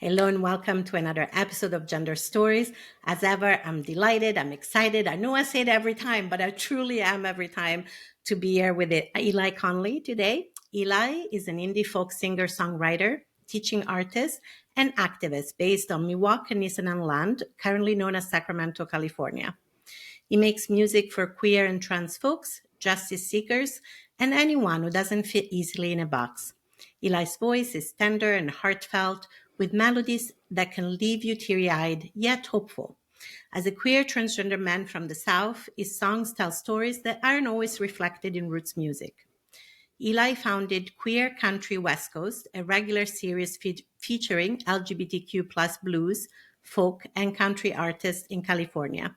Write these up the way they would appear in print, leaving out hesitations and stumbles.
Hello and welcome to another episode of Gender Stories. As ever, I'm delighted, I'm excited. I know I say it every time, but I truly am every time to be here with Eli Conley today. Eli is an indie folk singer-songwriter, teaching artist, and activist based on Miwok and Nisenan land, currently known as Sacramento, California. He makes music for queer and trans folks, justice seekers, and anyone who doesn't fit easily in a box. Eli's voice is tender and heartfelt, with melodies that can leave you teary-eyed, yet hopeful. As a queer transgender man from the South, his songs tell stories that aren't always reflected in roots music. Eli founded Queer Country West Coast, a regular series featuring LGBTQ plus blues, folk, and country artists in California.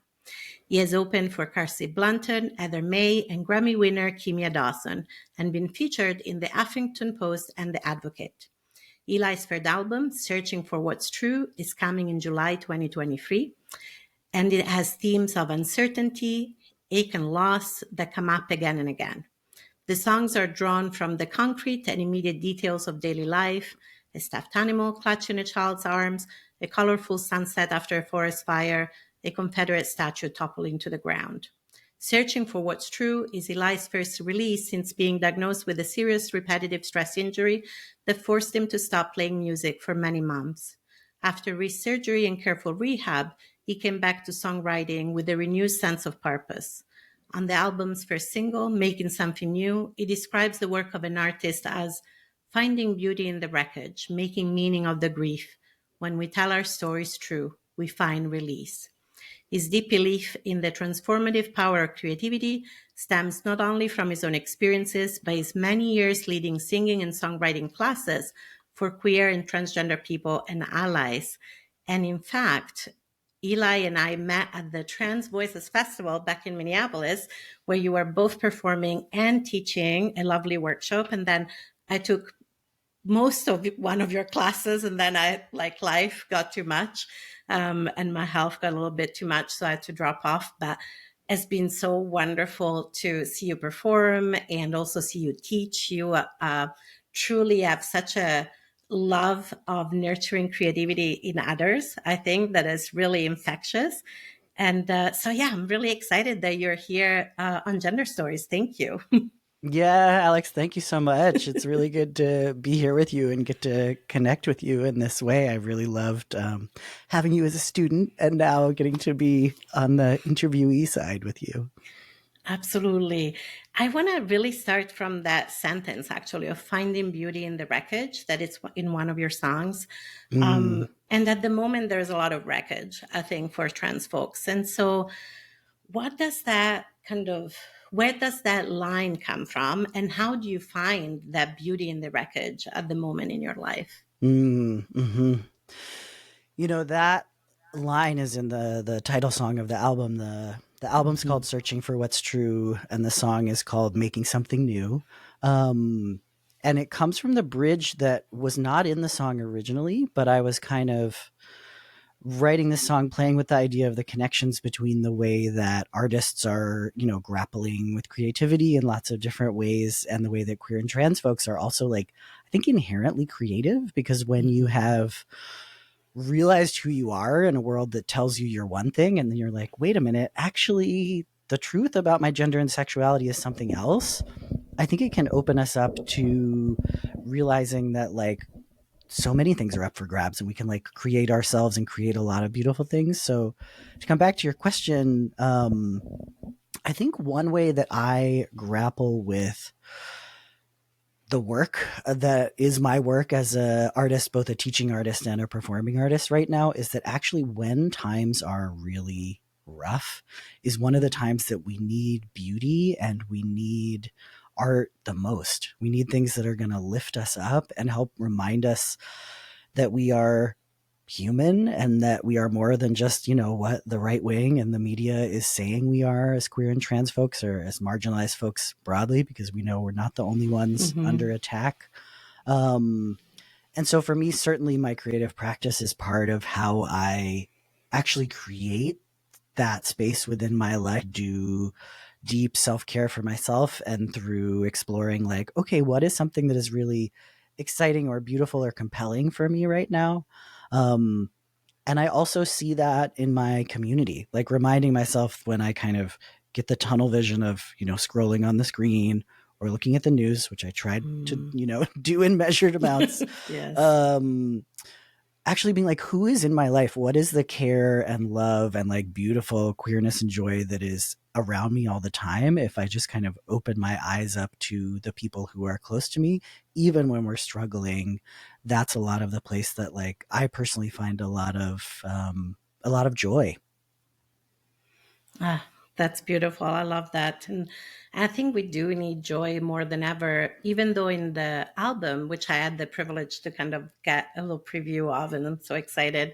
He has opened for Carsie Blanton, Heather May, and Grammy-winner Kimya Dawson, and been featured in the Huffington Post and The Advocate. Eli's third album, Searching for What's True, is coming in July 2023, and it has themes of uncertainty, ache, and loss that come up again and again. The songs are drawn from the concrete and immediate details of daily life: a stuffed animal clutching a child's arms, a colorful sunset after a forest fire, a Confederate statue toppling to the ground. Searching for What's True is Eli's first release since being diagnosed with a serious repetitive stress injury that forced him to stop playing music for many months. After re-surgery and careful rehab, he came back to songwriting with a renewed sense of purpose. On the album's first single, Making Something New, he describes the work of an artist as finding beauty in the wreckage, making meaning of the grief. When we tell our stories true, we find release. His deep belief in the transformative power of creativity stems not only from his own experiences, but his many years leading singing and songwriting classes for queer and transgender people and allies. And in fact, Eli and I met at the Trans Voices Festival back in Minneapolis, where you were both performing and teaching a lovely workshop. And then I took most of one of your classes, and then life got too much, and my health got a little bit too much, so I had to drop off. But it's been so wonderful to see you perform and also see you teach. You truly have such a love of nurturing creativity in others. I think that is really infectious. And I'm really excited that you're here on Gender Stories. Thank you. Yeah, Alex, thank you so much. It's really good to be here with you and get to connect with you in this way. I really loved having you as a student and now getting to be on the interviewee side with you. Absolutely. I want to really start from that sentence, actually, of finding beauty in the wreckage, that it's in one of your songs. And at the moment, there's a lot of wreckage, I think, for trans folks. And so what does that where does that line come from? And how do you find that beauty in the wreckage at the moment in your life? Mm-hmm. You know, that line is in the title song of the album. The album's called Searching for What's True, and the song is called Making Something New. And it comes from the bridge that was not in the song originally, but I was kind of writing this song, playing with the idea of the connections between the way that artists are, grappling with creativity in lots of different ways, and the way that queer and trans folks are also, I think, inherently creative, because when you have realized who you are in a world that tells you you're one thing, and then you're like, wait a minute, actually the truth about my gender and sexuality is something else, I think it can open us up to realizing that so many things are up for grabs, and we can create ourselves and create a lot of beautiful things. So to come back to your question, I think one way that I grapple with the work that is my work as an artist, both a teaching artist and a performing artist right now, is that actually when times are really rough is one of the times that we need beauty and we need art the most. We need things that are going to lift us up and help remind us that we are human and that we are more than just, what the right wing and the media is saying we are as queer and trans folks, or as marginalized folks broadly, because we know we're not the only ones under attack. And so for me, certainly my creative practice is part of how I actually create that space within my life, do deep self-care for myself, and through exploring okay, what is something that is really exciting or beautiful or compelling for me right now? And I also see that in my community, like reminding myself when I kind of get the tunnel vision of, scrolling on the screen or looking at the news, which I tried to, do in measured amounts. Yes. Actually being like, who is in my life? What is the care and love and like beautiful queerness and joy that is around me all the time? If I just kind of open my eyes up to the people who are close to me, even when we're struggling, that's a lot of the place that like I personally find a lot of joy. Ah, that's beautiful. I love that. And I think we do need joy more than ever, even though in the album, which I had the privilege to kind of get a little preview of, and I'm so excited,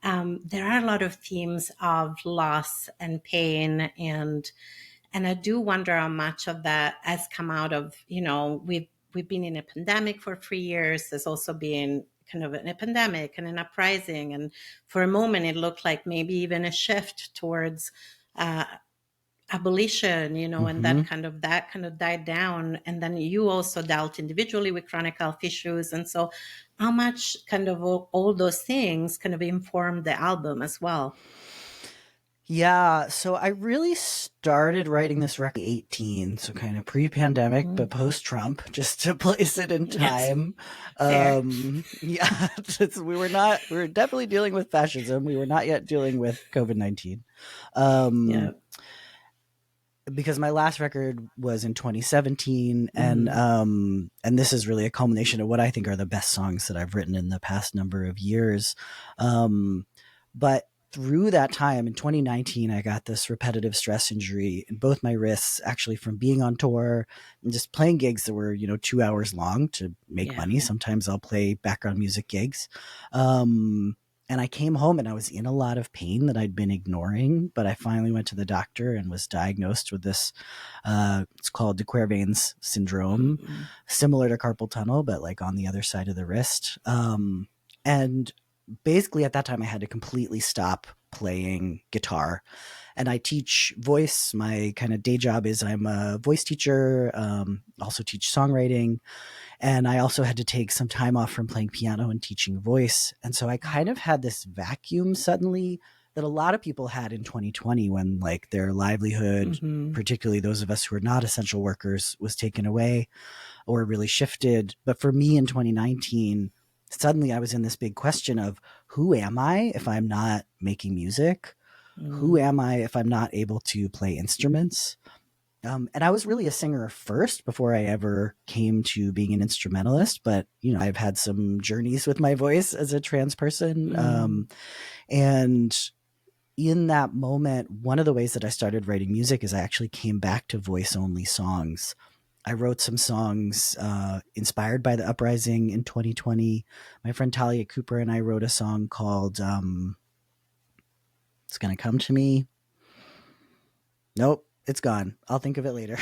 there are a lot of themes of loss and pain. And I do wonder how much of that has come out of, we've been in a pandemic for 3 years. There's also been kind of a pandemic and an uprising. And for a moment, it looked like maybe even a shift towards uh, abolition, and Mm-hmm. that kind of died down. And then you also dealt individually with chronic health issues. And so how much kind of all those things kind of informed the album as well? Yeah, so I really started writing this record at 18, so kind of pre-pandemic, but Mhm. post-Trump, just to place it in Yes, time. fair. Yeah, we were definitely dealing with fascism. We were not yet dealing with COVID-19. Yeah. Um, because my last record was in 2017, Mm. and this is really a culmination of what I think are the best songs that I've written in the past number of years. But through that time in 2019, I got this repetitive stress injury in both my wrists, actually from being on tour and just playing gigs that were 2 hours long to make Yeah. money. Sometimes I'll play background music gigs. Um, and I came home and I was in a lot of pain that I'd been ignoring, but I finally went to the doctor and was diagnosed with this. It's called de Quervain's syndrome, Mm. similar to carpal tunnel, but like on the other side of the wrist. And basically at that time I had to completely stop playing guitar, and I teach voice. My kind of day job is I'm a voice teacher, also teach songwriting, and I also had to take some time off from playing piano and teaching voice. And so I kind of had this vacuum suddenly that a lot of people had in 2020 when like their livelihood, Mm-hmm. particularly those of us who are not essential workers, was taken away or really shifted. But for me in 2019, suddenly I was in this big question of who am I if I'm not making music? Who Mm. am I if I'm not able to play instruments? And I was really a singer first before I ever came to being an instrumentalist. But, I've had some journeys with my voice as a trans person. Mm. And in that moment, one of the ways that I started writing music is I actually came back to voice only songs. I wrote some songs inspired by the uprising in 2020. My friend Talia Cooper and I wrote a song called It's Gonna Come to Me. Nope, it's gone. I'll think of it later.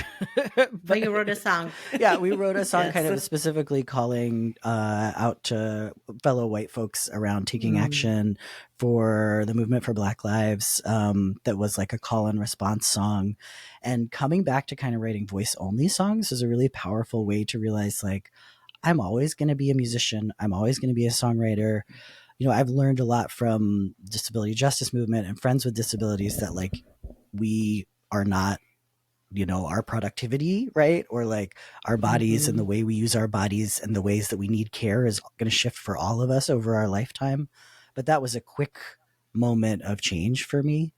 But But you wrote a song. yeah, we wrote a song kind Yes. of specifically calling out to fellow white folks around taking Mm. action for the movement for Black Lives. That was like a call and response song. And coming back to kind of writing voice only songs is a really powerful way to realize like, I'm always going to be a musician. I'm always going to be a songwriter. I've learned a lot from disability justice movement and friends with disabilities that like we are not our productivity, right? Or like our bodies and the Mm-hmm. way we use our bodies and the ways that we need care is going to shift for all of us over our lifetime. But that was a quick moment of change for me.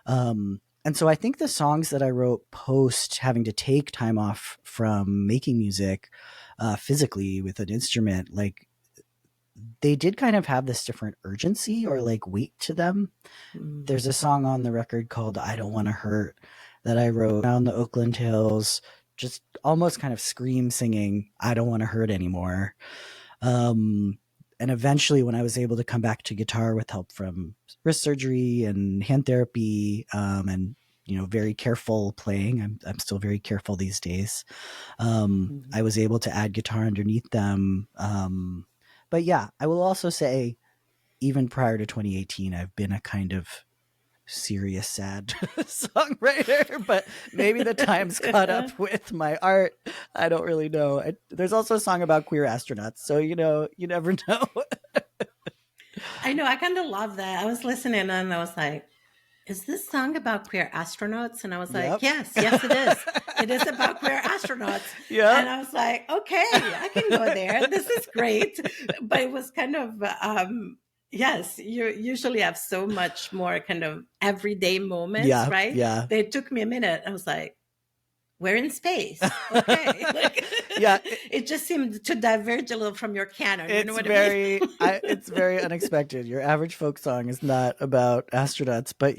And so I think the songs that I wrote post having to take time off from making music physically with an instrument, like they did kind of have this different urgency or like weight to them. Mm. There's a song on the record called I Don't Want to Hurt that I wrote around the Oakland Hills, just almost kind of scream singing, I don't want to hurt anymore. Um, and eventually, when I was able to come back to guitar with help from wrist surgery and hand therapy, and very careful playing, I'm still very careful these days. Mm. I was able to add guitar underneath them. But yeah, I will also say, even prior to 2018, I've been a kind of serious, sad songwriter, but maybe the time's caught up with my art. I don't really know. There's also a song about queer astronauts, so you never know. I know. I kind of love that. I was listening and I was like, is this song about queer astronauts? And I was like, Yep. yes, it is. It is about queer astronauts. Yep. And I was like, okay, I can go there. This is great. But it was kind of, yes, you usually have so much more kind of everyday moments, Yeah. right? Yeah. They took me a minute. I was like, we're in space. Okay. Like, Yeah. it just seemed to diverge a little from your canon. You know what I mean? It's very unexpected. Your average folk song is not about astronauts, but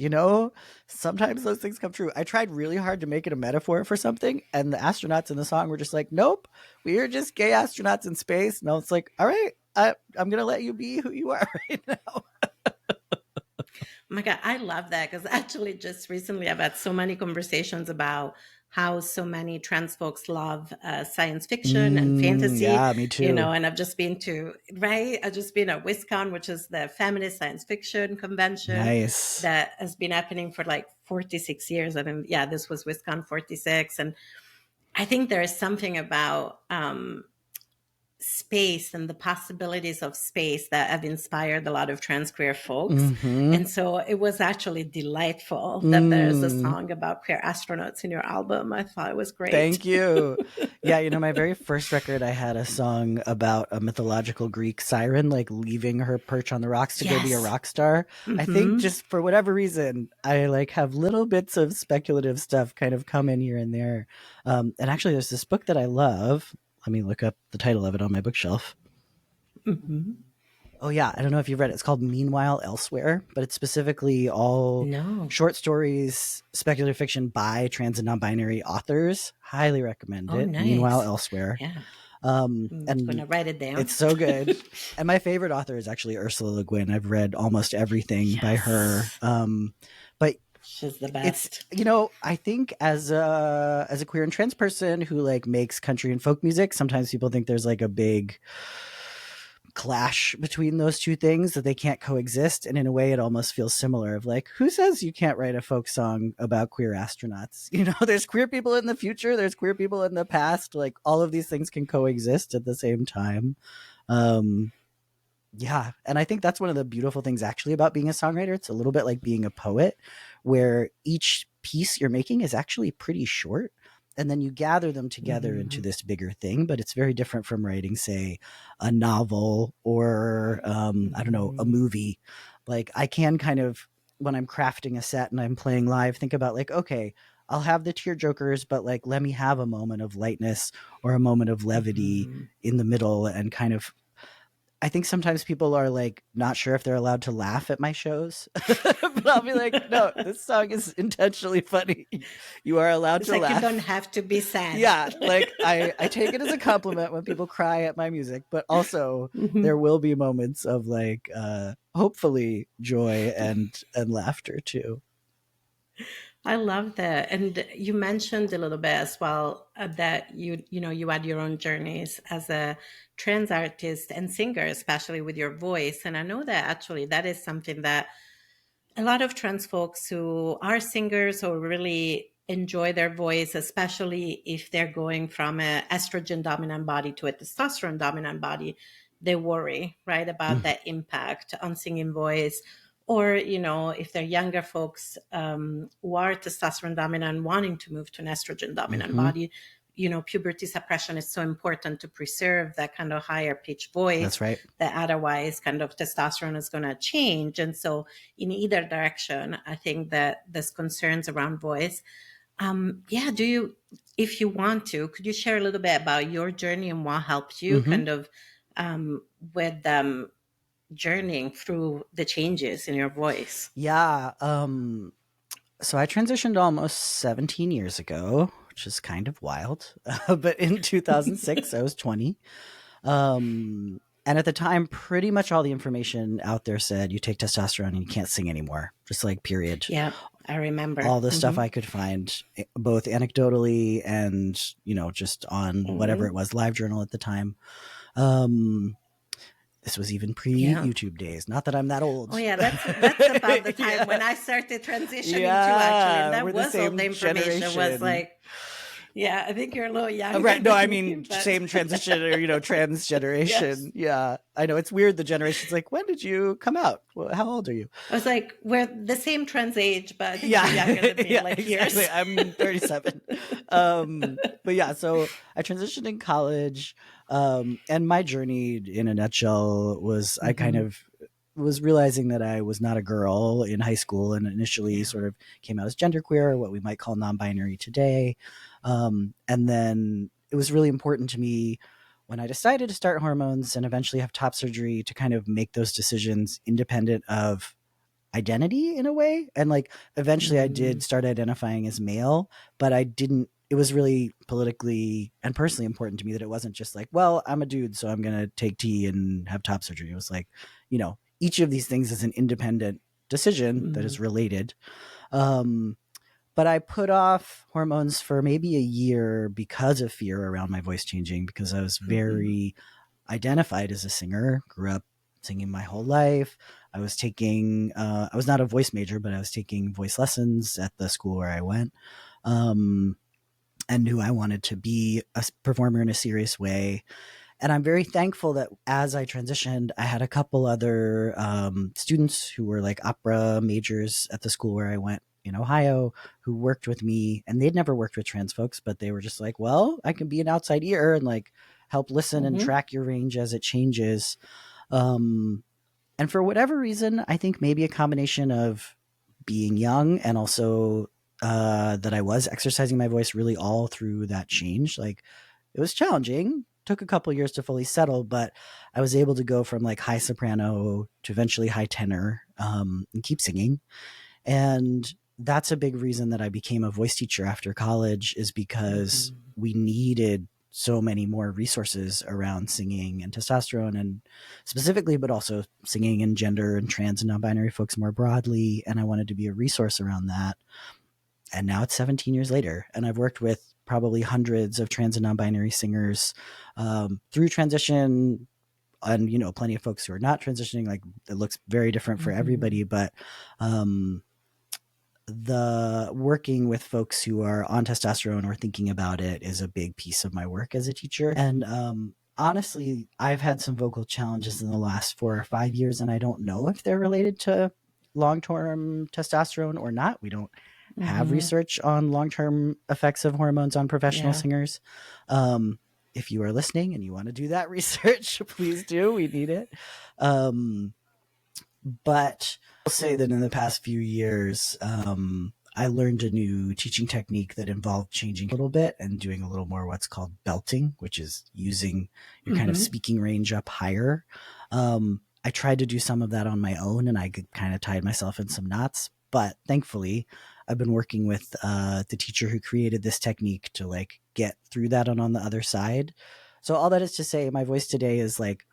sometimes those things come true. I tried really hard to make it a metaphor for something, and the astronauts in the song were just like, nope, we are just gay astronauts in space. No, it's like, all right, I'm going to let you be who you are right now. Oh my God, I love that because actually, just recently, I've had so many conversations about how so many trans folks love science fiction and fantasy, Yeah, me too. and I've just been I've just been at WisCon, which is the feminist science fiction convention Nice. that has been happening for like 46 years. I mean, yeah, this was WisCon 46. And I think there is something about space and the possibilities of space that have inspired a lot of trans queer folks. And so it was actually delightful that there's a song about queer astronauts in your album. I thought it was great. Thank you. Yeah, my very first record, I had a song about a mythological Greek siren, like leaving her perch on the rocks to go be a rock star. I think just for whatever reason, I like have little bits of speculative stuff kind of come in here and there. And actually, there's this book that I love. Let me look up the title of it on my bookshelf. Oh, yeah. I don't know if you've read it. It's called Meanwhile Elsewhere, but it's specifically all short stories, speculative fiction by trans and non-binary authors. Highly recommend it. Nice. Meanwhile Elsewhere. Yeah. And I'm going to write it down. It's so good. And my favorite author is actually Ursula Le Guin. I've read almost everything by her. But she's the best. I think as a queer and trans person who like makes country and folk music, sometimes people think there's like a big clash between those two things, that they can't coexist. And in a way, it almost feels similar of like, who says you can't write a folk song about queer astronauts? There's queer people in the future, there's queer people in the past. Like all of these things can coexist at the same time. Yeah. And I think that's one of the beautiful things actually about being a songwriter. It's a little bit like being a poet, where each piece you're making is actually pretty short. And then you gather them together into this bigger thing. But it's very different from writing, say, a novel or, I don't know, a movie. Like I can kind of, when I'm crafting a set and I'm playing live, think about like, okay, I'll have the tear jokers, but like, let me have a moment of lightness or a moment of levity in the middle. And kind of, I think sometimes people are like not sure if they're allowed to laugh at my shows, but I'll be like, no, this song is intentionally funny. You are allowed to laugh. You don't have to be sad. Yeah, like I take it as a compliment when people cry at my music, but also there will be moments of like hopefully joy and laughter too. I love that. And you mentioned a little bit as well that you had your own journeys as a trans artist and singer, especially with your voice. And I know that actually that is something that a lot of trans folks who are singers or really enjoy their voice, especially if they're going from an estrogen dominant body to a testosterone dominant body, they worry, right, about that impact on singing voice. Or, if they're younger folks who are testosterone dominant, wanting to move to an estrogen dominant body, puberty suppression is so important to preserve that kind of higher pitch voice. That's right. That otherwise kind of testosterone is going to change. And so in either direction, I think that there's concerns around voice. If you want to, could you share a little bit about your journey and what helped you kind of with journeying through the changes in your voice? Yeah. So I transitioned almost 17 years ago, which is kind of wild. But in 2006, I was 20. And at the time, pretty much all the information out there said you take testosterone and you can't sing anymore. Just like period. Yeah, I remember. All the stuff I could find, both anecdotally and, just on whatever it was, LiveJournal at the time. This was even pre-YouTube days. Not that I'm that old. Oh, yeah. That's about the time when I started transitioning too, actually. And that was all the information was like, Yeah, I think you're a little younger Right. No, I than me, mean, but same transition or, trans yes. generation. Yeah. I know it's weird. The generation's like, when did you come out? Well, how old are you? I was like, we're the same trans age, but I think Yeah. you're younger than me, Yeah, like exactly. years. I'm 37. But yeah, so I transitioned in college. And my journey in a nutshell was I kind Hmm. of was realizing that I was not a girl in high school and initially Yeah. sort of came out as genderqueer, what we might call non-binary today. And then it was really important to me when I decided to start hormones and eventually have top surgery to kind of make those decisions independent of identity in a way. And like eventually I Mm. did start identifying as male, but I didn't, it was really politically and personally important to me that it wasn't just like, well, I'm a dude, so I'm going to take tea and have top surgery. It was like, each of these things is an independent decision that is Mm. related. Um, but I put off hormones for maybe a year because of fear around my voice changing, because I was Hmm. very identified as a singer, grew up singing my whole life. I was not a voice major, but I was taking voice lessons at the school where I went, um, and knew I wanted to be a performer in a serious way. And I'm very thankful that as I transitioned, I had a couple other students who were like opera majors at the school where I went in Ohio who worked with me, and they'd never worked with trans folks, but they were just like, well, I can be an outside ear and like help listen and Hmm. track your range as it changes. Um, and for whatever reason, I think maybe a combination of being young and also that I was exercising my voice really all through that change. Like it was challenging, took a couple years to fully settle, but I was able to go from like high soprano to eventually high tenor, and keep singing. And that's a big reason that I became a voice teacher after college, is because Hmm. we needed so many more resources around singing and testosterone and specifically, but also singing and gender and trans and non-binary folks more broadly. And I wanted to be a resource around that. And now it's 17 years later, and I've worked with probably hundreds of trans and non-binary singers through transition, and plenty of folks who are not transitioning. Like it looks very different for Hmm. everybody, but um, the working with folks who are on testosterone or thinking about it is a big piece of my work as a teacher. And honestly, I've had some vocal challenges in the last 4 or 5 years, and I don't know if they're related to long-term testosterone or not. We don't have Hmm. research on long-term effects of hormones on professional Yeah. singers. Um, if you are listening and you want to do that research, please do. We need it. But I'll say that in the past few years, I learned a new teaching technique that involved changing a little bit and doing a little more what's called belting, which is using your kind of Hmm. speaking range up higher. I tried to do some of that on my own, and I kind of tied myself in some knots. But thankfully, I've been working with the teacher who created this technique to like get through that and on the other side. So all that is to say, my voice today is like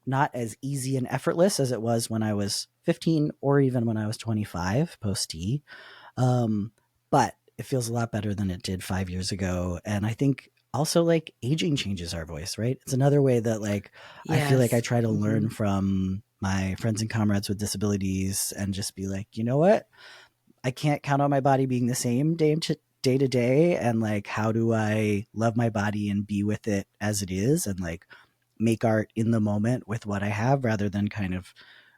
not as easy and effortless as it was when I was 15 or even when I was 25 post T. Um, but it feels a lot better than it did 5 years ago. And I think also like aging changes our voice, right? It's another way that like I feel like I Yes. try to Hmm. learn from my friends and comrades with disabilities and just be like, you know what? I can't count on my body being the same day to day. And like, how do I love my body and be with it as it is? And like, make art in the moment with what I have rather than kind of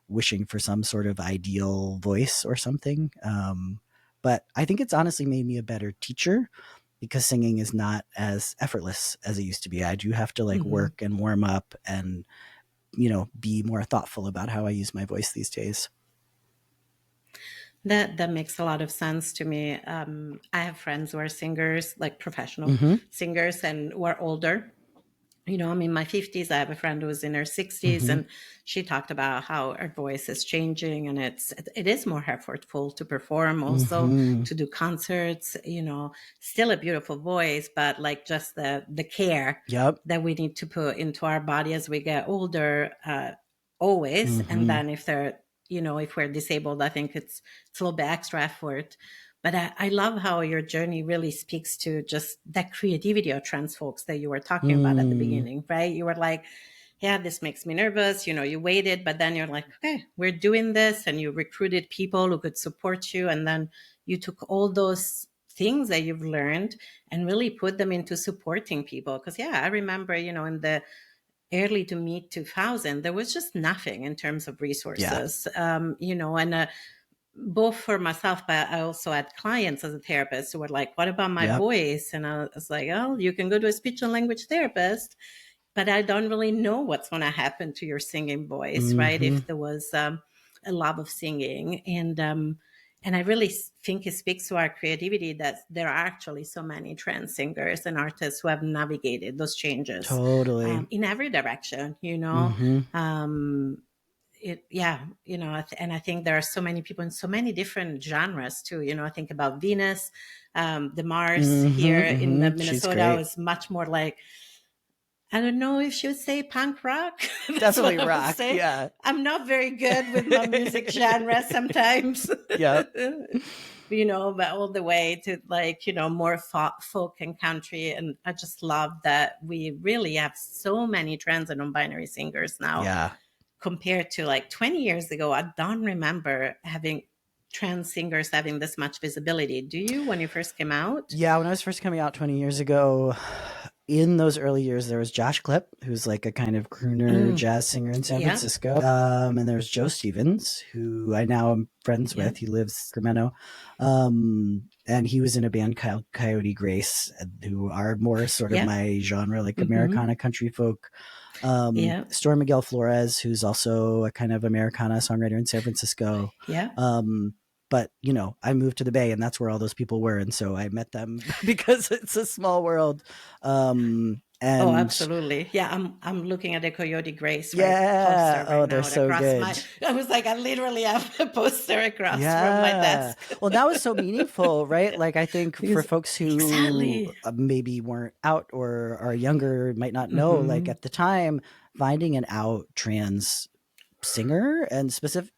wishing for some sort of ideal voice or something. But I think it's honestly made me a better teacher because singing is not as effortless as it used to be. I do have to like Hmm. work and warm up and, be more thoughtful about how I use my voice these days. That makes a lot of sense to me. I have friends who are singers, like professional Mm-hmm. singers, and who are older. I'm in my 50s. I have a friend who was in her 60s, Mm-hmm. and she talked about how her voice is changing, and it is more effortful to perform, also Mm-hmm. to do concerts. Still a beautiful voice, but like just the care Yep. that we need to put into our body as we get older, always. And Mm-hmm. then if we're disabled, I think it's a little bit extra effort. But I love how your journey really speaks to just that creativity of trans folks that you were talking about at the Mm. beginning, right? You were like, yeah, this makes me nervous. You waited, but then you're like, okay, we're doing this. And you recruited people who could support you. And then you took all those things that you've learned and really put them into supporting people. Because, yeah, I remember, in the early to mid 2000, there was just nothing in terms of Yeah. resources, and both for myself, but I also had clients as a therapist who were like, what about my Yep. voice? And I was like, oh, you can go to a speech and language therapist, but I don't really know what's going to happen to your singing voice, right? Mm-hmm. If there was a love of singing. And I really think it speaks to our creativity that there are actually so many trans singers and artists who have navigated those changes Totally. in every direction, Mm-hmm. and I think there are so many people in so many different genres too. I think about Venus, the Mars Mm-hmm. here in the Mm-hmm. She's Minnesota great. was much more like, I don't know if you would say punk rock. That's Definitely what I would rock. say. Yeah. I'm not very good with my music genre sometimes. Yep. But all the way to like, more folk and country. And I just love that we really have so many trans and non-binary singers now Yeah. compared to like 20 years ago. I don't remember having trans singers having this much visibility. Do you, when you first came out? Yeah, when I was first coming out 20 years ago, in those early years, there was Josh Klipp, who's like a kind of crooner jazz singer in San Yeah. Francisco. And there's Joe Stevens, who I now am friends with. He lives in Sacramento. And he was in a band called Coyote Grace, who are more sort of my genre, like Americana country folk. Storm Miguel Flores, who's also a kind of Americana songwriter in San Francisco. Yeah. But I moved to the Bay, and that's where all those people were, and so I met them because it's a small world. And absolutely. Yeah, I'm looking at the Coyote Grace poster right they're now so good. I was like, I literally have a poster across from my desk. Well, that was so meaningful, right? Like, I think for folks who maybe weren't out or are younger, might not know, like at the time, finding an out trans singer and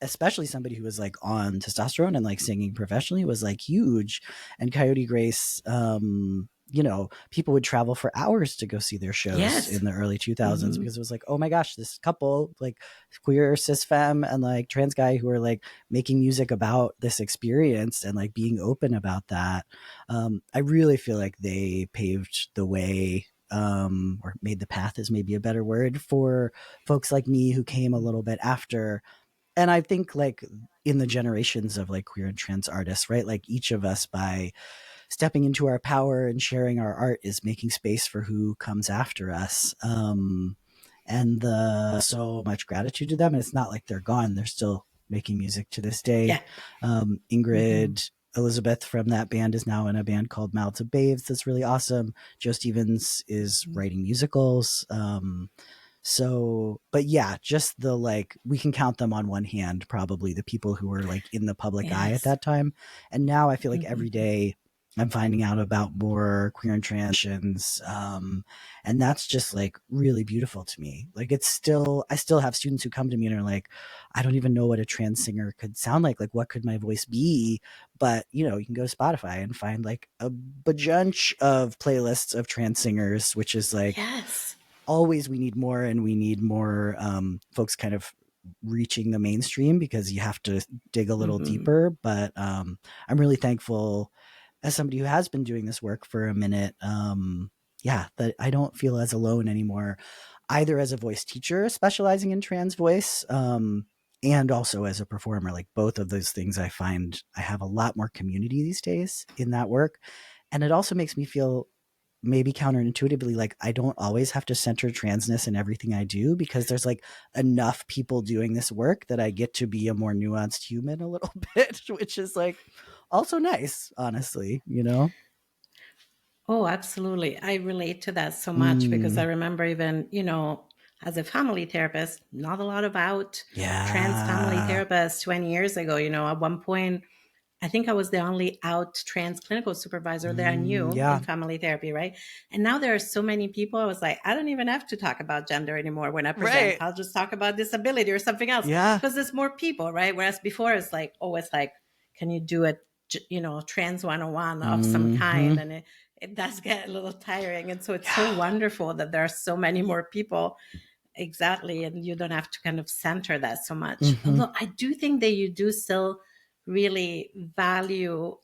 especially somebody who was like on testosterone and like singing professionally was like huge. And Coyote Grace, people would travel for hours to go see their shows in the early 2000s because it was like, oh my gosh, this couple, like queer cis femme and like trans guy who are like making music about this experience and like being open about that. I really feel like they paved the way, or made the path is maybe a better word, for folks like me who came a little bit after. And I think like in the generations of like queer and trans artists, right? Like each of us, by stepping into our power and sharing our art, is making space for who comes after us. And so much gratitude to them. And it's not like they're gone. They're still making music to this day. Ingrid Elizabeth from that band is now in a band called Mouths of Babes. That's really awesome. Joe Stevens is writing musicals. But yeah, just the like, we can count them on one hand, probably, the people who were like in the public eye at that time. And now I feel like every day I'm finding out about more queer and transitions. And that's just like really beautiful to me. Like I still have students who come to me and are like, I don't even know what a trans singer could sound like. Like, what could my voice be? But you can go to Spotify and find like a bunch of playlists of trans singers, which is like, always, we need more, and we need more folks kind of reaching the mainstream, because you have to dig a little deeper. But I'm really thankful, as somebody who has been doing this work for a minute, that I don't feel as alone anymore, either as a voice teacher specializing in trans voice, and also as a performer. Like, both of those things, I find I have a lot more community these days in that work. And it also makes me feel, maybe counterintuitively, like I don't always have to center transness in everything I do, because there's like enough people doing this work that I get to be a more nuanced human a little bit, which is like also nice, honestly, Oh, absolutely. I relate to that so much because I remember even, as a family therapist, not a lot about trans family therapists 20 years ago. At one point, I think I was the only out trans clinical supervisor that I knew in family therapy, right? And now there are so many people. I was like, I don't even have to talk about gender anymore when I present. Right. I'll just talk about disability or something else. Yeah. Because there's more people, right? Whereas before it's like always like, can you do a, trans 101 of some kind? And it does get a little tiring. And so it's so wonderful that there are so many more people. Exactly. And you don't have to kind of center that so much. Although I do think that you do still really value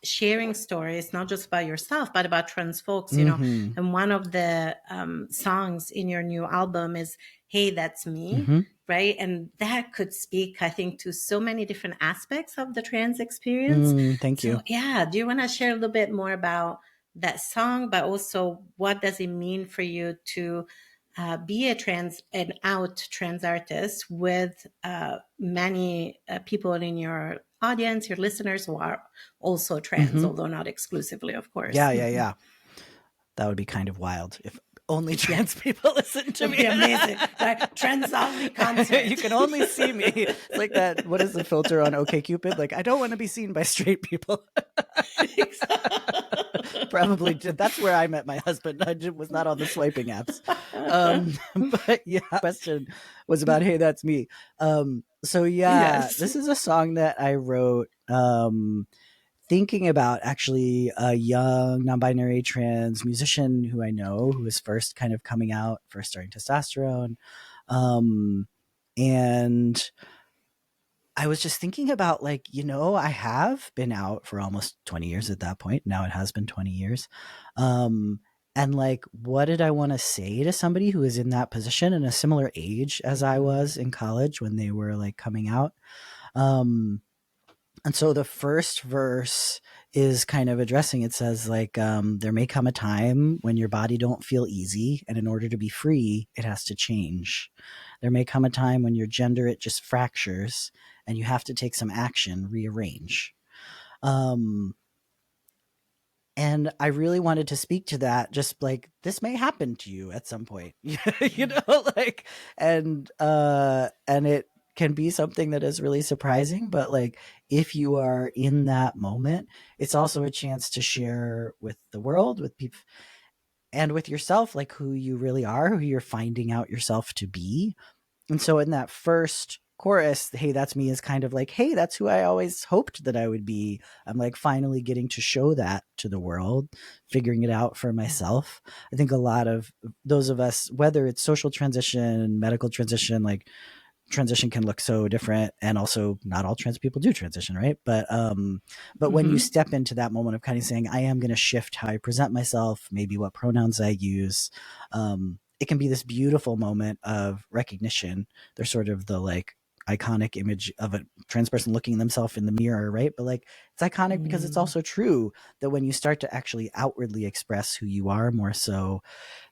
sharing stories, not just about yourself, but about trans folks, Mm-hmm. And one of the songs in your new album is Hey, That's Me, Mm-hmm. right? And that could speak, I think, to so many different aspects of the trans experience. Thank So, you. yeah, do you want to share a little bit more about that song, but also what does it mean for you to be an out trans artist with many people in your audience, your listeners who are also trans, Mm-hmm. although not exclusively, of course. Yeah. That would be kind of wild if only Yeah, trans people listen to it'll me. be amazing. Like, trans only concert. You can only see me. It's like that. What is the filter on OkCupid? Like, I don't want to be seen by straight people. Probably that's where I met my husband. I was not on the swiping apps. But yeah, question was about Hey, That's Me. So yeah, Yes. this is a song that I wrote thinking about actually a young non-binary trans musician who I know who is first kind of coming out, first starting testosterone. And I was just thinking about like, I have been out for almost 20 years at that point. Now it has been 20 years. And like, what did I want to say to somebody who is in that position in a similar age as I was in college when they were like coming out? And so the first verse is kind of addressing, it says like, there may come a time when your body don't feel easy, and in order to be free, it has to change. There may come a time when your gender, it just fractures, and you have to take some action, rearrange. And I really wanted to speak to that, just like this may happen to you at some point, like, and it can be something that is really surprising, but like if you are in that moment, it's also a chance to share with the world, with people, and with yourself, like who you really are, who you're finding out yourself to be. And so in that first chorus, Hey, That's Me is kind of like, hey, that's who I always hoped that I would be. I'm like finally getting to show that to the world, figuring it out for myself. I think a lot of those of us, whether it's social transition, medical transition, like transition can look so different, and also not all trans people do transition, right? But when you step into that moment of kind of saying, I am going to shift how I present myself, maybe what pronouns I use, it can be this beautiful moment of recognition. There's sort of the like iconic image of a trans person looking at themselves in the mirror, right? But like it's iconic because it's also true that when you start to actually outwardly express who you are more so,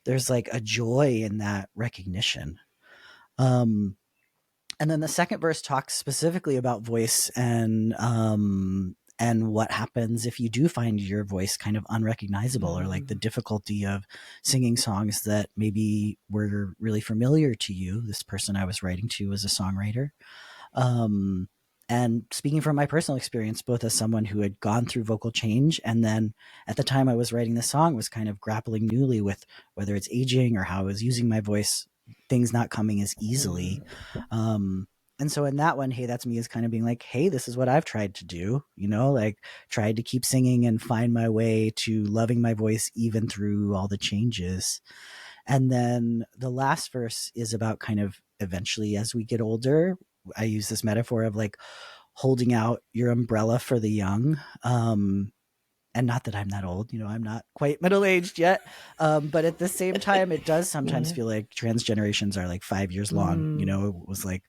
there's like a joy in that recognition. And then the second verse talks specifically about voice and what happens if you do find your voice kind of unrecognizable, or like the difficulty of singing songs that maybe were really familiar to you. This person I was writing to was a songwriter. And speaking from my personal experience, both as someone who had gone through vocal change, and then at the time I was writing this song was kind of grappling newly with whether it's aging or how I was using my voice, things not coming as easily. And so in that one, Hey, That's Me is kind of being like, hey, this is what I've tried to do, like tried to keep singing and find my way to loving my voice even through all the changes. And then the last verse is about kind of eventually as we get older, I use this metaphor of like holding out your umbrella for the young. And not that I'm that old, I'm not quite middle-aged yet. But at the same time, it does sometimes feel like trans generations are like 5 years long. It was like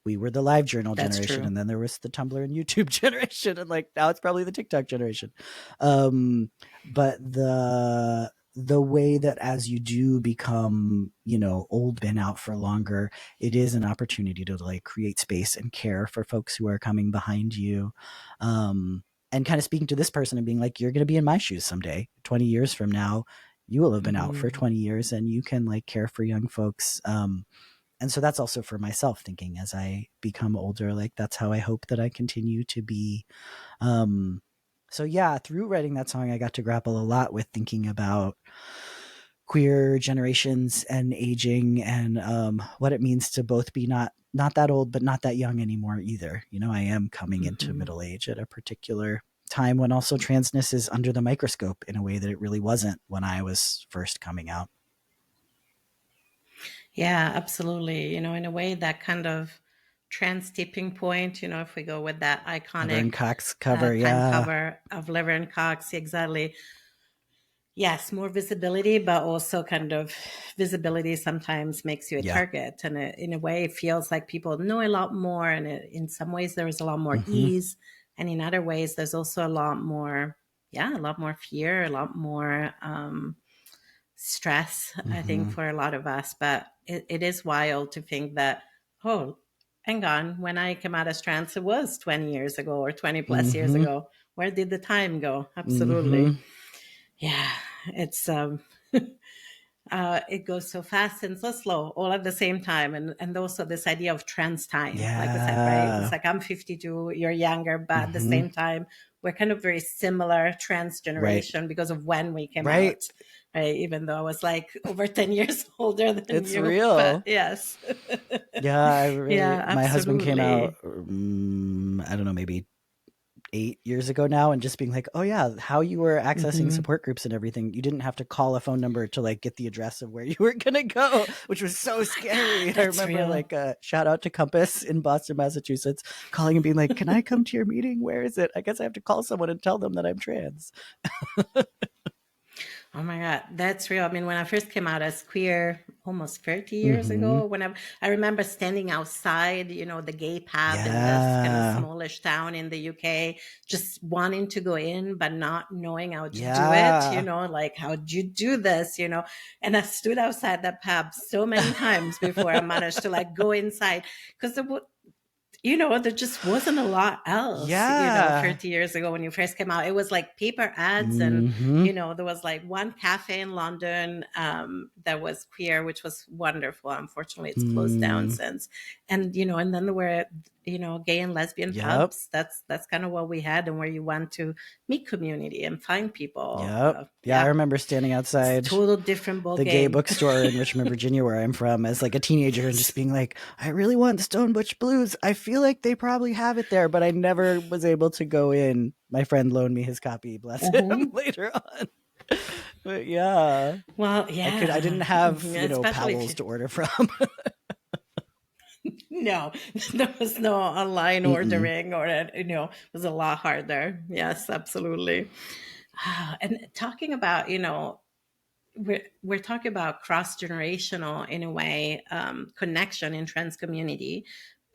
we were the live journal That's generation, true. and then there was the Tumblr and YouTube generation, and like now it's probably the TikTok generation. But the way that as you do become, old, been out for longer, it is an opportunity to like create space and care for folks who are coming behind you. And kind of speaking to this person and being like, you're going to be in my shoes someday, 20 years from now, you will have been out for 20 years and you can like care for young folks. And so that's also for myself, thinking as I become older, like that's how I hope that I continue to be. So yeah, through writing that song, I got to grapple a lot with thinking about queer generations and aging, and what it means to both be not that old, but not that young anymore either. I am coming into middle age at a particular time when also transness is under the microscope in a way that it really wasn't when I was first coming out. Yeah, absolutely. In a way that kind of trans tipping point, if we go with that Laverne iconic Cox cover, time yeah. cover of Laverne Cox, exactly. Yes, more visibility, but also kind of visibility sometimes makes you a Yeah. target. And in a way, it feels like people know a lot more. And in some ways, there is a lot more Mm-hmm. ease. And in other ways, there's also a lot more, a lot more fear, a lot more stress, I think, Mm-hmm. for a lot of us. But it is wild to think that, oh, hang on, when I came out as trans, it was 20 years ago or 20 plus years Mm-hmm. ago. Where did the time go? Mm-hmm. Absolutely. Yeah, it's it goes so fast and so slow all at the same time, and also this idea of trans time, like we said, right? It's Yeah. like I'm 52, you're younger, but at the Mm-hmm. same time, we're kind of very similar trans Right. generation because of when we came Right. out, right? Even though I was like over 10 years older than It's you, but real. yes. Yeah, Yeah, my husband came out, absolutely. I don't know, maybe 8 years ago now, and just being like, oh yeah, how you were accessing Hmm. support groups and everything. You didn't have to call a phone number to like get the address of where you were going to go, which was so Oh my God, scary. I that's remember real. like shout out to Compass in Boston, Massachusetts, calling and being like, can I come to your meeting? Where is it? I guess I have to call someone and tell them that I'm trans. Oh my God, that's real. I mean, when I first came out as queer almost 30 years Mm-hmm. ago, I remember standing outside, the gay pub in this kind of Yeah. smallish town in the UK, just wanting to go in, but not knowing how to do it, Yeah. like, how'd you do this, And I stood outside that pub so many times before I managed to like go inside because there just wasn't a lot else, Yeah. 30 years ago when you first came out. It was like paper ads, and, Mm-hmm. there was like one cafe in London that was queer, which was wonderful. Unfortunately, it's closed down Mm. since. And then there were, gay and lesbian Yep. pubs. That's kind of what we had, and where you want to meet community and find people. Yep. Yeah, I Yeah, remember standing it's a outside total different ball the gay game. bookstore in Richmond, Virginia, where I'm from, as like a teenager, and just Yes. being like, I really want Stone Butch Blues. I feel like they probably have it there, but I never was able to go in. My friend loaned me his copy, bless him, Hmm. later on. But yeah, Well, I yeah, didn't have, especially if Powell's you. to order from. No, there was no online Mm-mm. ordering, or it was a lot harder. Yes, absolutely. And talking about, we're talking about cross generational in a way, connection in trans community.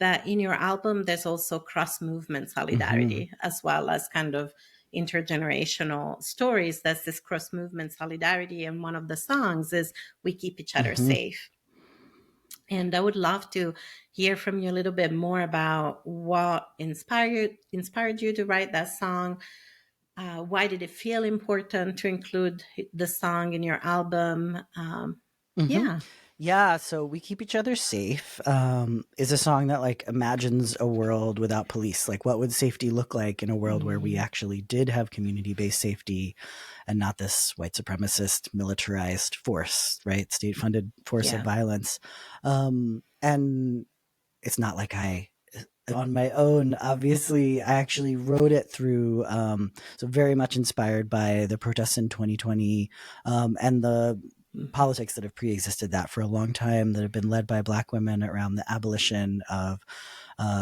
But in your album, there's also cross movement Mm-hmm. solidarity as well as kind of intergenerational stories. That's this cross movement solidarity, and one of the songs is "We Keep Each Other Mm-hmm. Safe." And I would love to hear from you a little bit more about what inspired you to write that song. Why did it feel important to include the song in your album? Mm-hmm. Yeah. Yeah, so "We Keep Each Other Safe" is a song that like imagines a world without police. Like, what would safety look like in a world where we Mhm. actually did have community-based safety and not this white supremacist militarized force, right? State-funded force of Yeah. violence. And it's not like I on my own. Obviously, I actually wrote it through, so very much inspired by the protests in 2020, and the Mhm. politics that have pre-existed that for a long time, that have been led by Black women around the abolition of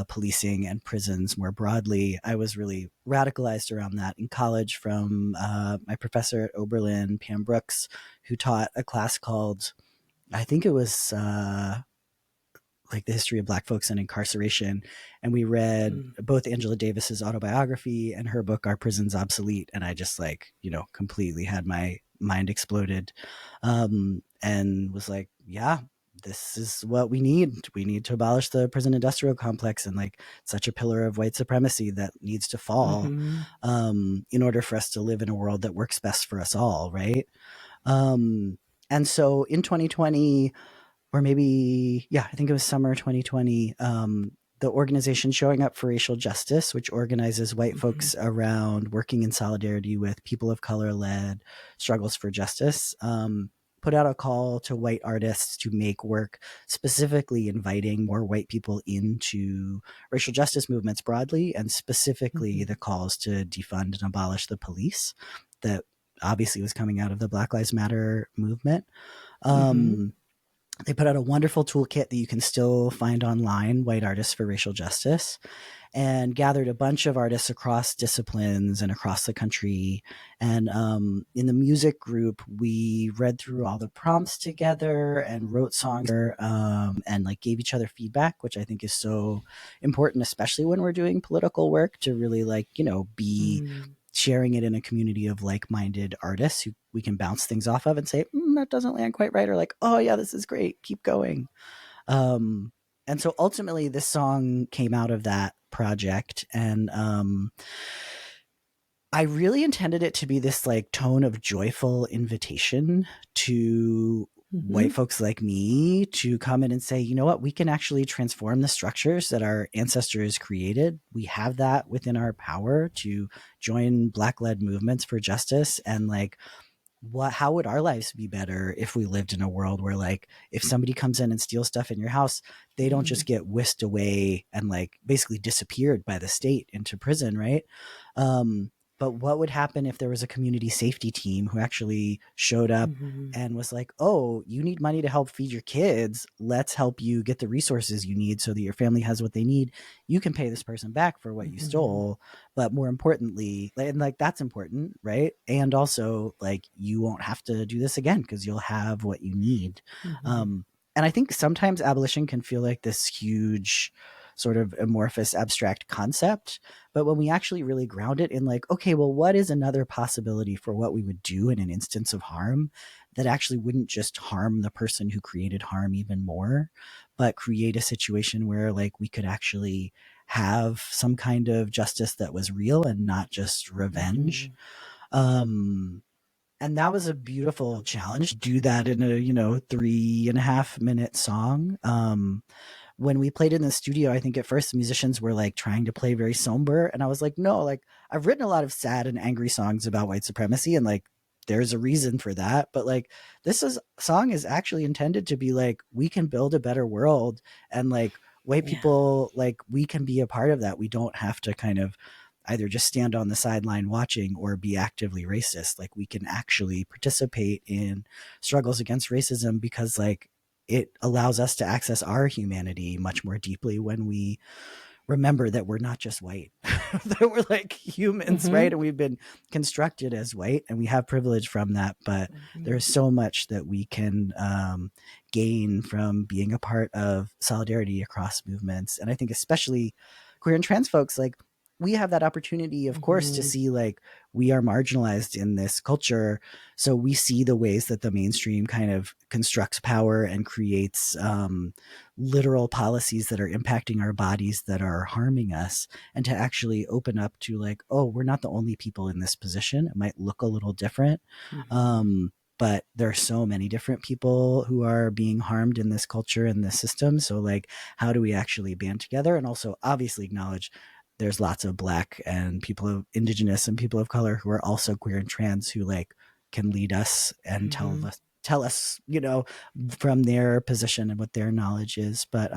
policing and prisons more broadly. I was really radicalized around that in college from my professor at Oberlin, Pam Brooks, who taught a class called, I think it was like the history of Black folks and incarceration. And we read Mhm. both Angela Davis's autobiography and her book, Are Prisons Obsolete? And I just like, completely had my mind exploded, and was like, yeah, this is what we need. We need to abolish the prison industrial complex, and like such a pillar of white supremacy that needs to fall, Mhm. in order for us to live in a world that works best for us all, right? Um, and so in 2020, or maybe, yeah, I think it was summer 2020, the organization Showing Up for Racial Justice, which organizes white Mhm. folks around working in solidarity with people of color led struggles for justice, put out a call to white artists to make work specifically inviting more white people into racial justice movements broadly, and specifically the Mhm. calls to defund and abolish the police that obviously was coming out of the Black Lives Matter movement. Mhm. Um, They put out a wonderful toolkit that you can still find online, White Artists for Racial Justice, and gathered a bunch of artists across disciplines and across the country. And in the music group, we read through all the prompts together and wrote songs and like gave each other feedback, which I think is so important, especially when we're doing political work, to really like, you know, be sharing it in a community of like-minded artists who we can bounce things off of and say, that doesn't land quite right, or like, oh yeah, this is great, keep going. And so ultimately this song came out of that project, and I really intended it to be this like tone of joyful invitation to white folks like me to come in and say, you know what, we can actually transform the structures that our ancestors created. We have that within our power to join Black-led movements for justice. And like, how would our lives be better if we lived in a world where like if somebody comes in and steals stuff in your house, they don't just get whisked away and like basically disappeared by the state into prison, right? But what would happen if there was a community safety team who actually showed up and was like, oh, you need money to help feed your kids, let's help you get the resources you need so that your family has what they need. You can pay this person back for what you stole, but more importantly, and like that's important, right? And also like you won't have to do this again because you'll have what you need. And I think sometimes abolition can feel like this huge sort of amorphous abstract concept, but when we actually really ground it in like, okay, well, what is another possibility for what we would do in an instance of harm that actually wouldn't just harm the person who created harm even more, but create a situation where like we could actually have some kind of justice that was real and not just revenge. And that was a beautiful challenge to do that in a, you know, 3.5 minute song. When we played in the studio, I think at first the musicians were like trying to play very somber. And I was like, no, like I've written a lot of sad and angry songs about white supremacy, and like there's a reason for that. But like song is actually intended to be like, we can build a better world, and like white people, like we can be a part of that. We don't have to kind of either just stand on the sideline watching or be actively racist. Like we can actually participate in struggles against racism because like it allows us to access our humanity much more deeply when we remember that we're not just white, that we're like humans, right? And we've been constructed as white and we have privilege from that, but there's so much that we can gain from being a part of solidarity across movements. And I think especially queer and trans folks, like we have that opportunity, of course, to see like we are marginalized in this culture. So we see the ways that the mainstream kind of constructs power and creates literal policies that are impacting our bodies that are harming us, and to actually open up to like, oh, we're not the only people in this position. It might look a little different. But there are so many different people who are being harmed in this culture and this system. So like, how do we actually band together? And also obviously acknowledge there's lots of Black and people of Indigenous and people of color who are also queer and trans who like can lead us and tell us, you know, from their position and what their knowledge is. But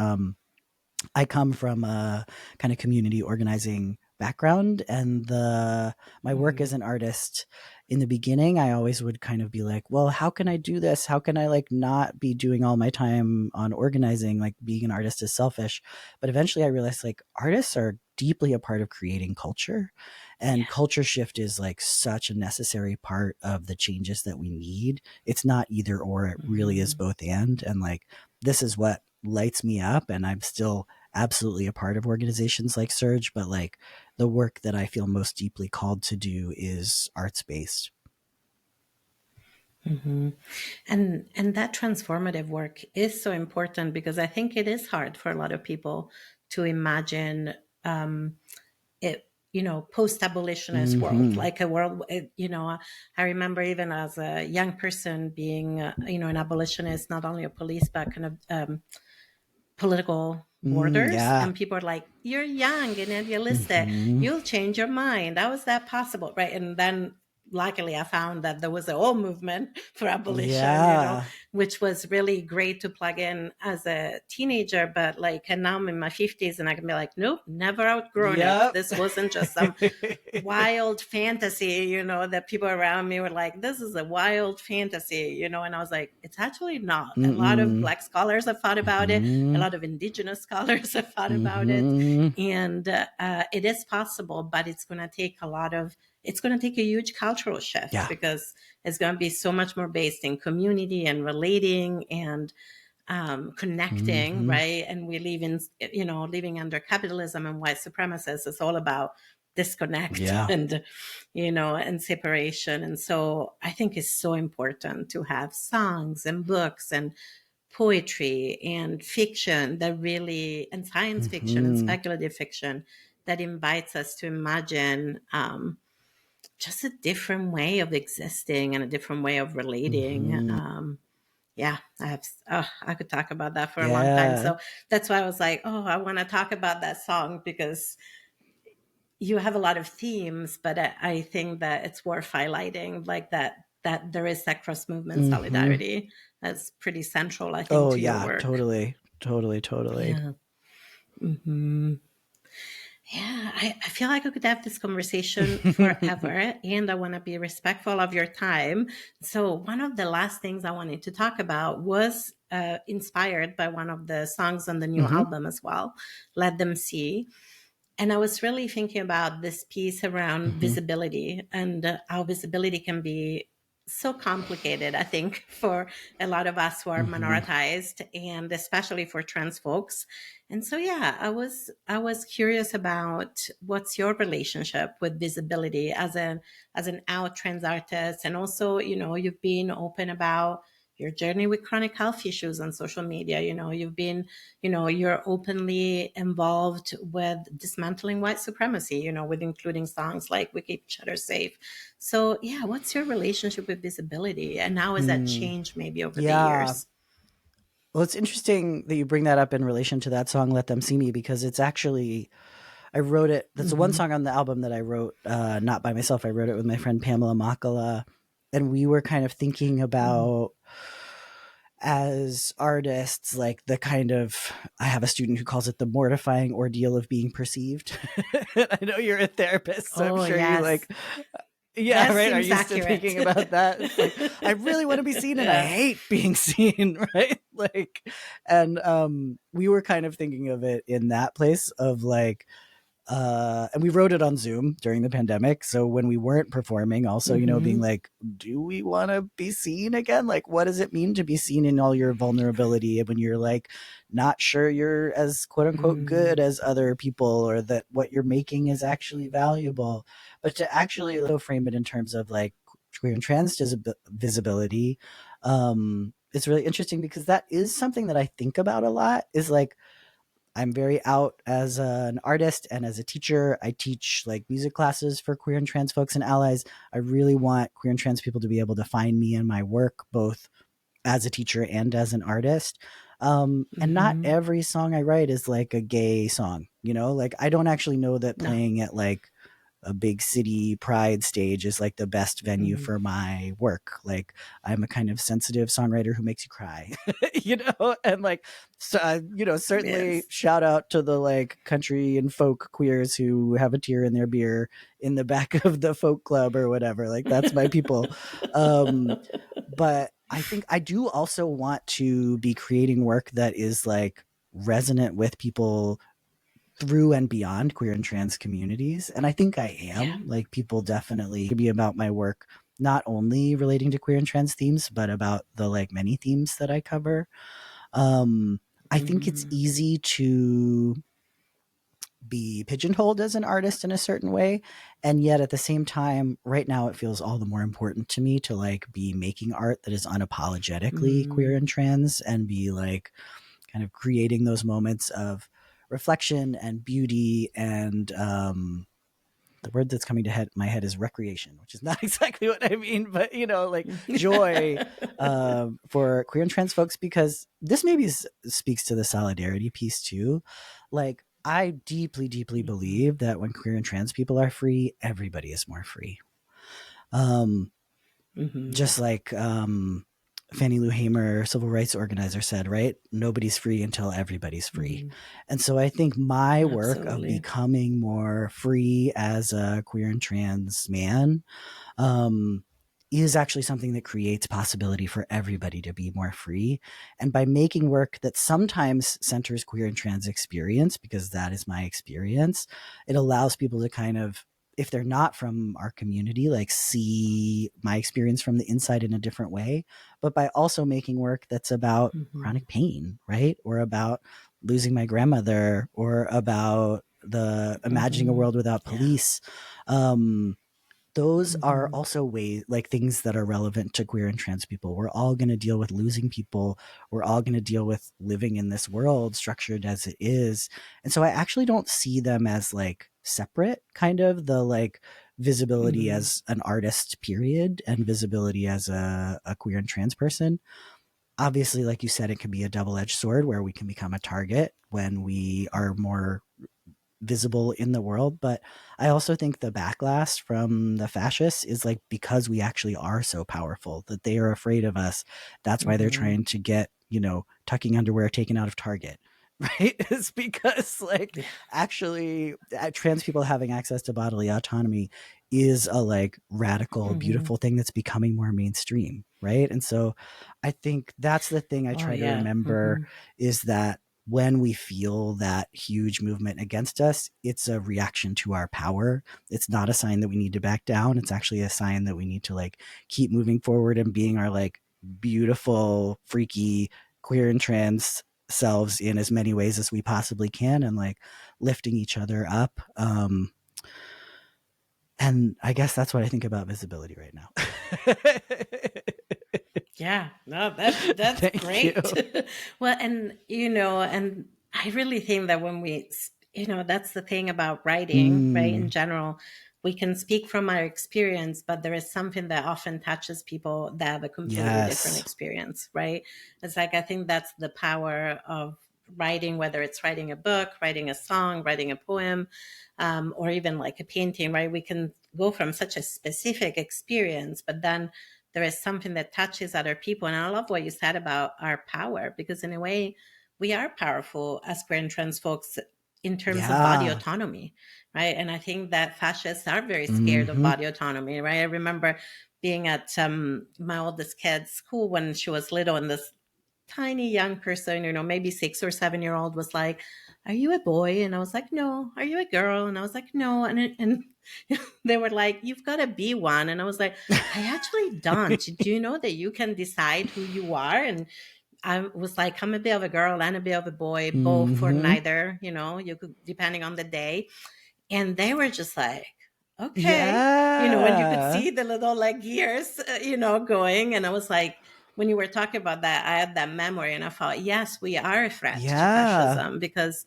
I come from a kind of community organizing background, and my work as an artist in the beginning, I always would kind of be like, well, how can I do this? How can I like not be doing all my time on organizing? Like being an artist is selfish. But eventually I realized like artists are deeply a part of creating culture, and culture shift is like such a necessary part of the changes that we need. It's not either or, it really is both and like this is what lights me up, and I'm still absolutely a part of organizations like Surge, but like the work that I feel most deeply called to do is arts based. And that transformative work is so important because I think it is hard for a lot of people to imagine it, you know, post-abolitionist world, like a world, you know, I remember even as a young person being, you know, an abolitionist, not only a police, but kind of political borders. Yeah. And people are like, you're young and idealistic. You'll change your mind. How is that possible? Right. And then luckily I found that there was a whole movement for abolition, Yeah. which was really great to plug in as a teenager. But like, and now I'm in my 50s and I can be like, nope, never outgrown it. Yep. This wasn't just some wild fantasy, that people around me were like, this is a wild fantasy, and I was like, it's actually not. A lot of Mm-mm. Black scholars have thought about it. A Mhm. lot of Indigenous scholars have thought about it. Mhm. And it is possible, but it's going to take it's going to take a huge cultural shift, Yeah. because it's going to be so much more based in community and relating and connecting, Mhm. right? And we live in, living under capitalism and white supremacists. It's all about disconnect Yeah. and separation. And so I think it's so important to have songs and books and poetry and fiction and science fiction and Mhm. speculative fiction that invites us to imagine just a different way of existing and a different way of relating. Mhm. Yeah, I could talk about that for a long time. Yeah. So that's why I was like, oh, I want to talk about that song, because you have a lot of themes, but I think that it's worth highlighting, like that there is that cross movement Mhm. solidarity that's pretty central, I think, Oh to your yeah, work. totally. Totally, totally. Yeah. Hmm. Yeah, I feel like I could have this conversation forever, and I want to be respectful of your time. So, one of the last things I wanted to talk about was inspired by one of the songs on the new Mhm. album as well, Let Them See. And I was really thinking about this piece around Mhm. visibility, and how visibility can be so complicated, I think, for a lot of us who are Mhm. minoritized, and especially for trans folks. And so, yeah, I was curious about what's your relationship with visibility as an out trans artist, and also, you've been open about your journey with chronic health issues on social media. You're openly involved with dismantling white supremacy, with including songs like We Keep Each Other Safe. So, yeah, what's your relationship with visibility, and how has that Hmm. changed maybe over the Yeah. years? Well, it's interesting that you bring that up in relation to that song "Let Them See Me" because it's actually I wrote it. That's the one Mm-hmm. song on the album that I wrote, not by myself. I wrote it with my friend Pamela Makala, and we were kind of thinking Mm-hmm. about as artists, like the kind of I have a student who calls it the mortifying ordeal of being perceived. I know you're a therapist, so I'm Oh, sure you yes. like yeah, That right, are seems used to accurate. thinking about that. It's like I really want to be seen and I Yeah. hate being seen, right? Like and we were kind of thinking of it in that place of like and we wrote it on Zoom during the pandemic. So when we weren't performing, also, being Mm-hmm. like, do we want to be seen again? Like, what does it mean to be seen in all your vulnerability when you're like not sure you're as quote unquote good Mm-hmm. as other people or that what you're making is actually valuable? But to actually frame it in terms of like queer and trans visibility, it's really interesting because that is something that I think about a lot is like, I'm very out as an artist and as a teacher. I teach like music classes for queer and trans folks and allies. I really want queer and trans people to be able to find me and my work both as a teacher and as an artist. And not Mm-hmm. every song I write is like a gay song, like I don't actually know that No. playing at like a big city pride stage is like the best venue Mm-hmm. for my work. Like I'm a kind of sensitive songwriter who makes you cry, and like, so, certainly Yes. shout out to the like country and folk queers who have a tear in their beer in the back of the folk club or whatever. Like that's my people. But I think I do also want to be creating work that is like resonant with people through and beyond queer and trans communities. And I think I Yeah. am. Like people definitely be about my work, not only relating to queer and trans themes, but about the like many themes that I cover. Um, I think it's Mm-hmm. easy to be pigeonholed as an artist in a certain way. And yet at the same time, right now it feels all the more important to me to like be making art that is unapologetically queer Mm-hmm. and trans and be like kind of creating those moments of reflection and beauty and the word that's coming to my head is recreation, which is not exactly what I mean, but like joy for queer and trans folks, because this maybe speaks to the solidarity piece too. Like I deeply, deeply Mm-hmm. believe that when queer and trans people are free, everybody is more free. Um, Mm-hmm. just like Fannie Lou Hamer, civil rights organizer, said, right? Nobody's free until everybody's free. Mm-hmm. And so I think my work of Absolutely. becoming more free as a queer and trans man um, is actually something that creates possibility for everybody to be more free. And by making work that sometimes centers queer and trans experience, because that is my experience, it allows people to kind of, if they're not from our community, like see my experience from the inside in a different way. But by also making work that's about Mm-hmm. chronic pain, right? Or about losing my grandmother, or about the imagining a Mm-hmm. world without Yeah. police. Those are Mm-hmm. also ways, like things that are relevant to queer and trans people. We're all going to deal with losing people. We're all going to deal with living in this world structured as it is. And so I actually don't see them as like separate, kind of the like visibility Mm-hmm. as an artist, period, and visibility as a queer and trans person. Obviously, like you said, it can be a double-edged sword where we can become a target when we are more visible in the world. But I also think the backlash from the fascists is like because we actually are so powerful that they are afraid of us. That's why they're Mm-hmm. trying to get, tucking underwear taken out of Target. Right? It's because like Yeah. actually trans people having access to bodily autonomy is a like radical, Mm-hmm. beautiful thing that's becoming more mainstream. Right. And so I think that's the thing I Oh try to yeah. remember Mm-hmm. is that when we feel that huge movement against us, it's a reaction to our power. It's not a sign that we need to back down. It's actually a sign that we need to like keep moving forward and being our like beautiful, freaky, queer and trans selves in as many ways as we possibly can, and like lifting each other up. And I guess that's what I think about visibility right now. Yeah, no, that's Thank you. great. Well, and and I really think that when that's the thing about writing, right? In Mm, general, we can speak from our experience, but there is something that often touches people that have a completely different yes. experience, right? It's like I think that's the power of writing, whether it's writing a book, writing a song, writing a poem, or even like a painting, right? We can go from such a specific experience, but then there is something that touches other people. And I love what you said about our power, because in a way, we are powerful as queer and trans folks in terms of body Yeah. autonomy, right? And I think that fascists are very scared of Mm-hmm. body autonomy, right? I remember being at my oldest kid's school when she was little, and this tiny young person, maybe 6 or 7 year old was like, "Are you a boy?" And I was like, "No." "Are you a girl?" And I was like, "No." And they were like, "You've got to be one." And I was like, "I actually don't. Do you know that you can decide who you are?" And I was like, "I'm a bit of a girl and a bit of a boy, both or Mm-hmm. neither, you could, depending on the day." And they were just like, "Okay." And you could Yeah. see the little like gears, going. And I was like, when you were talking about that, I had that memory and I thought, yes, we are a threat to Yeah. fascism, because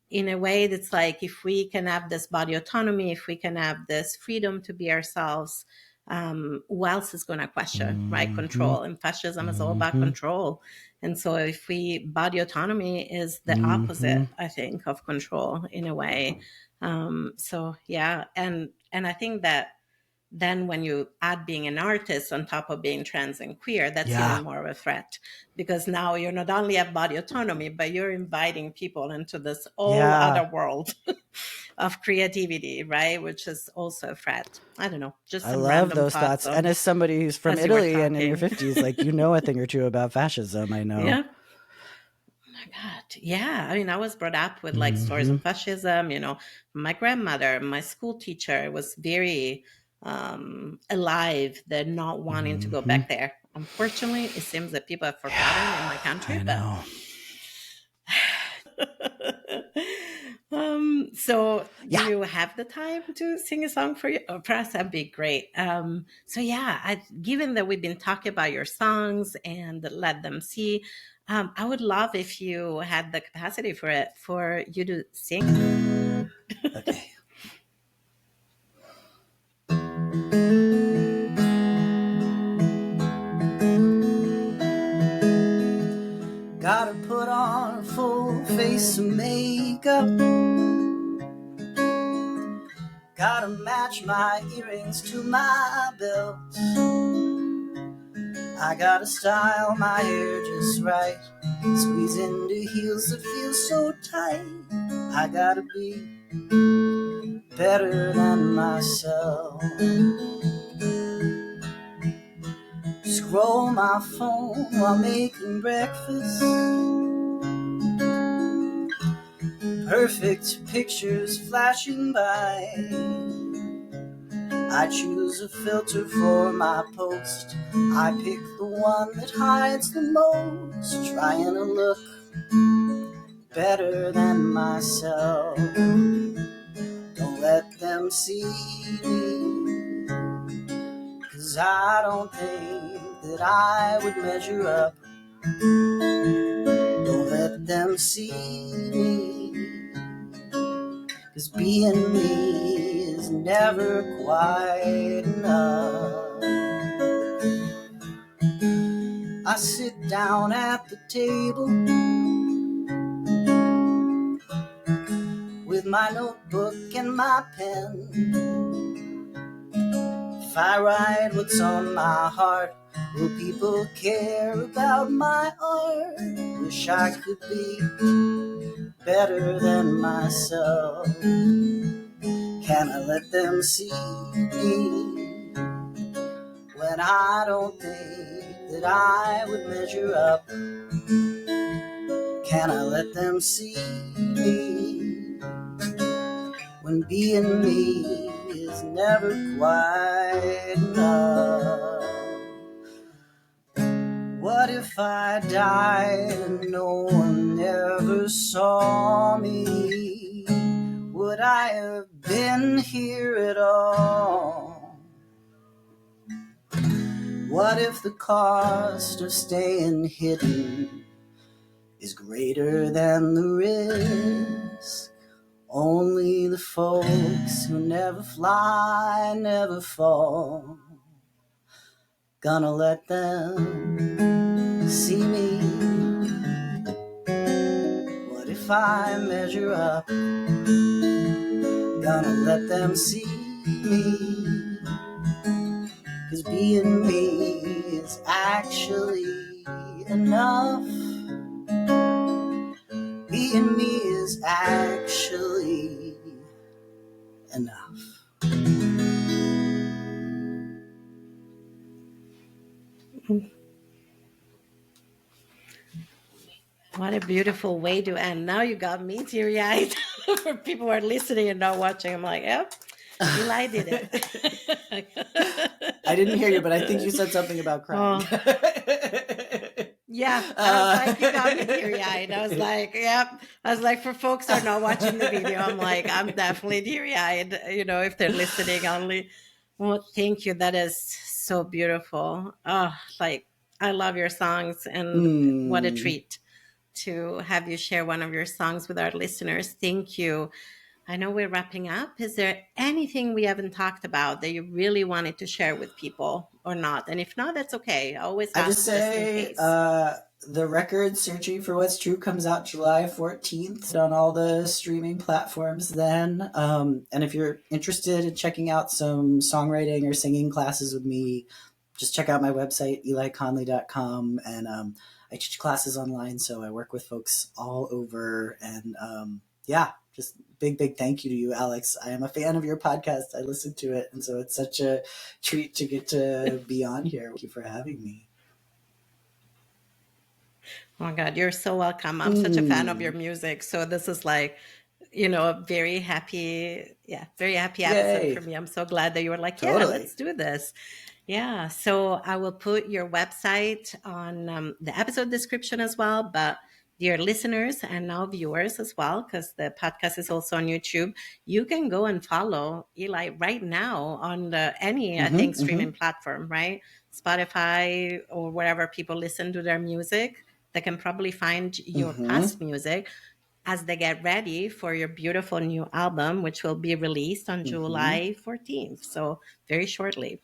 in a way, it's like if we can have this body autonomy, if we can have this freedom to be ourselves, who else is going to question, right? Mm-hmm. Control. And fascism is all about Mm-hmm. control. And so if body autonomy is the Mm-hmm. opposite, I think, of control in a way. So yeah. And I think that then when you add being an artist on top of being trans and queer, that's even Yeah. more of a threat, because now you not only have body autonomy, but you're inviting people into this whole Yeah. other world of creativity, right? Which is also a threat. I don't know, just I some love random those thoughts thoughts. And of as somebody who's from as you were Italy and in your talking. 50s, like, a thing or two about fascism, I know. Yeah. My God. Yeah. I mean, I was brought up with like stories Mm-hmm. of fascism, my grandmother, my school teacher was very alive, that not wanting to go Mm-hmm. back there. Unfortunately, it seems that people have forgotten in my Yeah. country, I but know. so do Yeah. you have the time to sing a song for you? Oh, perhaps that'd be great. So yeah, given that we've been talking about your songs and let them see, I would love if you had the capacity for you to sing. Okay. Gotta put on a full face of makeup, Gotta match my earrings to my belt. I gotta style my hair just right, squeeze into heels that feel so tight. I gotta be better than myself. Scroll my phone while making breakfast. Perfect pictures flashing by. I choose a filter for my post. I pick the one that hides the most, trying to look better than myself. Don't let them see me, 'cause I don't think that I would measure up. Don't let them see me, 'cause being me is never quite enough. I sit down at the table with my notebook and my pen. If I write what's on my heart, will people care about my art? Wish I could be better than myself. Can I let them see me when I don't think that I would measure up? Can I let them see me when being me is never quite enough? What if I died and no one ever saw me? Would I have been here at all? What if the cost of staying hidden is greater than the risk? Only the folks who never fly, never fall, gonna let them see me. What if I measure up? Gonna let them see me, 'cause being me is actually enough. Being me is actually enough. What a beautiful way to end. Now you got me teary-eyed. For people who are listening and not watching, I'm like, yep, Eli did it. I didn't hear you, but I think you said something about crying. Yeah, I was like, you got me teary-eyed. I was like, yep. I was like, for folks who are not watching the video, I'm like, I'm definitely teary-eyed, if they're listening only. Well, thank you. That is so beautiful. Oh, like, I love your songs, and what a treat to have you share one of your songs with our listeners. Thank you. I know we're wrapping up. Is there anything we haven't talked about that you really wanted to share with people or not? And if not, that's okay. I always I ask just say the record Searching for What's True comes out July 14th on all the streaming platforms then. And if you're interested in checking out some songwriting or singing classes with me, just check out my website, eliconley.com. And I teach classes online, so I work with folks all over. And yeah, just big thank you to you, Alex. I am a fan of your podcast. I listen to it, and so it's such a treat to get to be on here. Thank you for having me. Oh my God, you're so welcome. I'm such a fan of your music. So this is like, a very happy, very happy episode Yay. for me. I'm so glad that you were like, yeah, Totally. let's do this. Yeah. So I will put your website on the episode description as well. But dear listeners and now viewers as well, because the podcast is also on YouTube, you can go and follow Eli right now on any, I think, streaming platform, right? Spotify or wherever people listen to their music. They can probably find your past music as they get ready for your beautiful new album, which will be released on July 14th. So very shortly.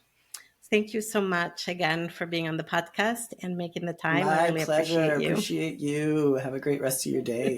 Thank you so much again for being on the podcast and making the time. I My really pleasure. appreciate you. Appreciate you. Have a great rest of your day.